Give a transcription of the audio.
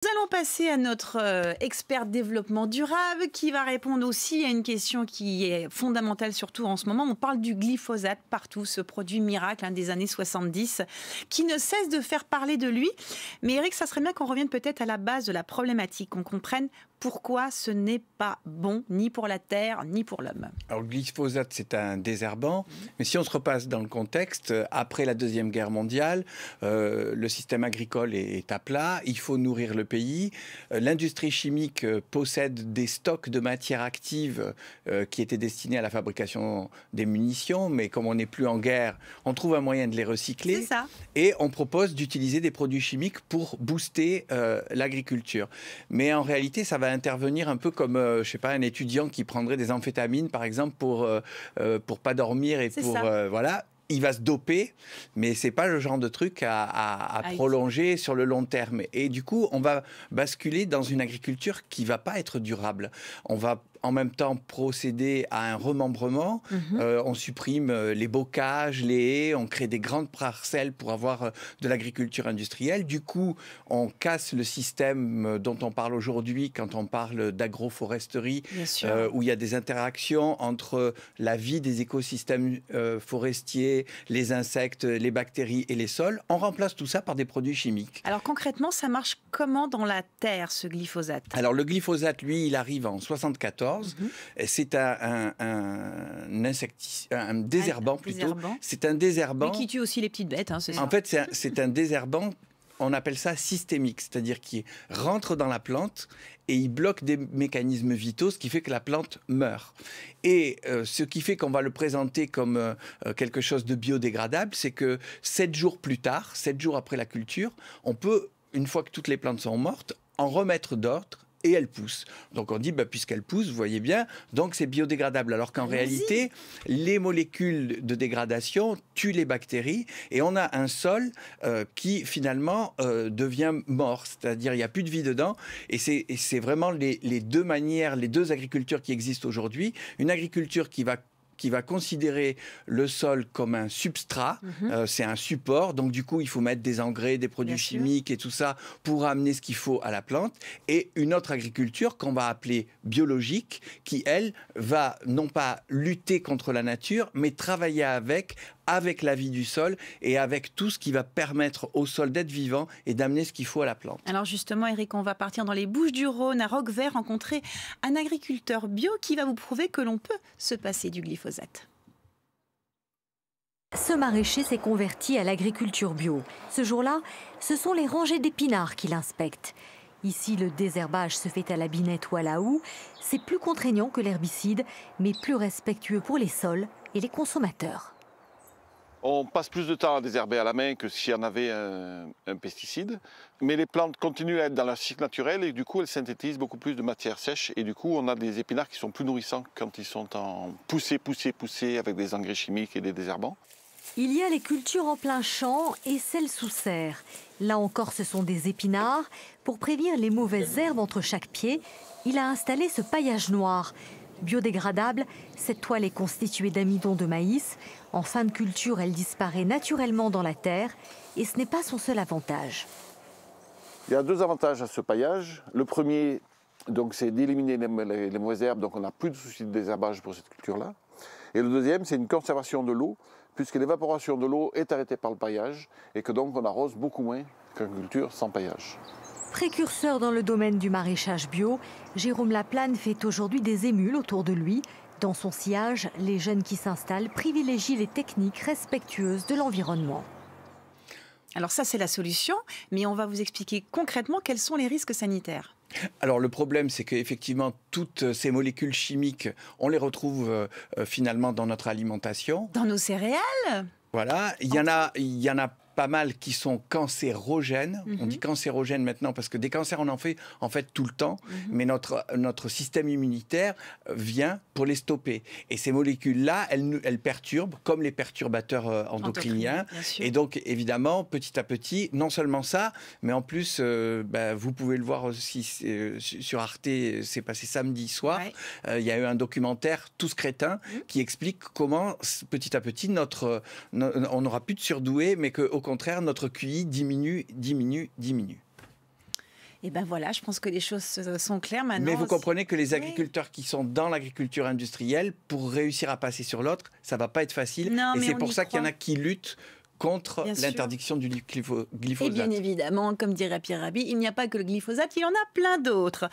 Nous allons passer à notre expert développement durable qui va répondre aussi à une question qui est fondamentale, surtout en ce moment. On parle du glyphosate partout, ce produit miracle des années 70 qui ne cesse de faire parler de lui. Mais Eric, ça serait bien qu'on revienne peut-être à la base de la problématique, qu'on comprenne pourquoi ce n'est pas bon ni pour la terre ni pour l'homme. Alors le glyphosate, c'est un désherbant, mais si on se repasse dans le contexte, après la Deuxième Guerre mondiale, le système agricole est à plat, il faut nourrir le pays. L'industrie chimique possède des stocks de matières actives qui étaient destinés à la fabrication des munitions, mais comme on n'est plus en guerre, on trouve un moyen de les recycler. C'est ça. Et on propose d'utiliser des produits chimiques pour booster l'agriculture. Mais en réalité, ça va intervenir un peu comme, je sais pas, un étudiant qui prendrait des amphétamines, par exemple, pour pas dormir et pour voilà. Il va se doper, mais c'est pas le genre de truc à prolonger sur le long terme. Et du coup, on va basculer dans une agriculture qui va pas être durable. On va en même temps procéder à un remembrement. On supprime les bocages, les haies, on crée des grandes parcelles pour avoir de l'agriculture industrielle. Du coup, on casse le système dont on parle aujourd'hui quand on parle d'agroforesterie, où il y a des interactions entre la vie des écosystèmes forestiers, les insectes, les bactéries et les sols. On remplace tout ça par des produits chimiques. Alors concrètement, ça marche comment dans la terre, ce glyphosate? Alors le glyphosate, lui, il arrive en 74. C'est un désherbant plutôt. C'est un désherbant. Mais qui tue aussi les petites bêtes, c'est ça. En fait, c'est un désherbant. On appelle ça systémique, c'est-à-dire qu'il rentre dans la plante et il bloque des mécanismes vitaux, ce qui fait que la plante meurt. Et ce qui fait qu'on va le présenter comme quelque chose de biodégradable, c'est que 7 jours plus tard, 7 jours après la culture, on peut, une fois que toutes les plantes sont mortes, en remettre d'autres. Et elle pousse. Donc on dit, puisqu'elle pousse, vous voyez bien, donc c'est biodégradable. Alors qu'en réalité, les molécules de dégradation tuent les bactéries et on a un sol qui finalement devient mort. C'est-à-dire il n'y a plus de vie dedans. Et c'est vraiment les deux manières, les deux agricultures qui existent aujourd'hui. Une agriculture qui va considérer le sol comme un substrat, c'est un support, donc du coup il faut mettre des engrais, des produits chimiques et tout ça pour amener ce qu'il faut à la plante, et une autre agriculture qu'on va appeler biologique, qui elle va non pas lutter contre la nature, mais travailler avec la vie du sol et avec tout ce qui va permettre au sol d'être vivant et d'amener ce qu'il faut à la plante. Alors justement, Eric, on va partir dans les Bouches-du-Rhône, à Roquevert, rencontrer un agriculteur bio qui va vous prouver que l'on peut se passer du glyphosate. Ce maraîcher s'est converti à l'agriculture bio. Ce jour-là, ce sont les rangées d'épinards qu'il inspecte. Ici, le désherbage se fait à la binette ou à la houe. C'est plus contraignant que l'herbicide, mais plus respectueux pour les sols et les consommateurs. On passe plus de temps à désherber à la main que s'il y en avait un pesticide. Mais les plantes continuent à être dans leur cycle naturel et du coup, elles synthétisent beaucoup plus de matière sèche. Et du coup, on a des épinards qui sont plus nourrissants quand ils sont en poussée avec des engrais chimiques et des désherbants. Il y a les cultures en plein champ et celles sous serre. Là encore, ce sont des épinards. Pour prévenir les mauvaises herbes entre chaque pied, il a installé ce paillage noir. Biodégradable, cette toile est constituée d'amidon de maïs. En fin de culture, elle disparaît naturellement dans la terre et ce n'est pas son seul avantage. Il y a deux avantages à ce paillage. Le premier, c'est d'éliminer les mauvaises herbes, donc on n'a plus de souci de désherbage pour cette culture-là. Et le deuxième, c'est une conservation de l'eau, puisque l'évaporation de l'eau est arrêtée par le paillage et que donc on arrose beaucoup moins qu'une culture sans paillage. Précurseur dans le domaine du maraîchage bio, Jérôme Laplane fait aujourd'hui des émules autour de lui. Dans son sillage, les jeunes qui s'installent privilégient les techniques respectueuses de l'environnement. Alors ça, c'est la solution, mais on va vous expliquer concrètement quels sont les risques sanitaires. Alors le problème, c'est qu'effectivement, toutes ces molécules chimiques, on les retrouve finalement dans notre alimentation. Dans nos céréales ? Voilà, il y en a pas mal qui sont cancérogènes. On dit cancérogènes maintenant parce que des cancers, on en fait tout le temps. Mais notre système immunitaire vient pour les stopper. Et ces molécules-là, elles perturbent, comme les perturbateurs endocriniens. Et donc, évidemment, petit à petit, non seulement ça, mais en plus, vous pouvez le voir aussi sur Arte, c'est passé samedi soir. Il y a eu un documentaire, Tous crétins, qui explique comment, petit à petit, on n'aura plus de surdoués, mais qu'au contraire, notre QI diminue. Et ben voilà, je pense que les choses sont claires maintenant. Mais vous comprenez que les agriculteurs qui sont dans l'agriculture industrielle, pour réussir à passer sur l'autre, ça va pas être facile. Non, et mais c'est on pour y ça qu'il y en croit. a qui luttent contre Bien sûr. l'interdiction du Et glyphosate. bien évidemment, comme dirait Pierre Rabhi, il n'y a pas que le glyphosate, il y en a plein d'autres.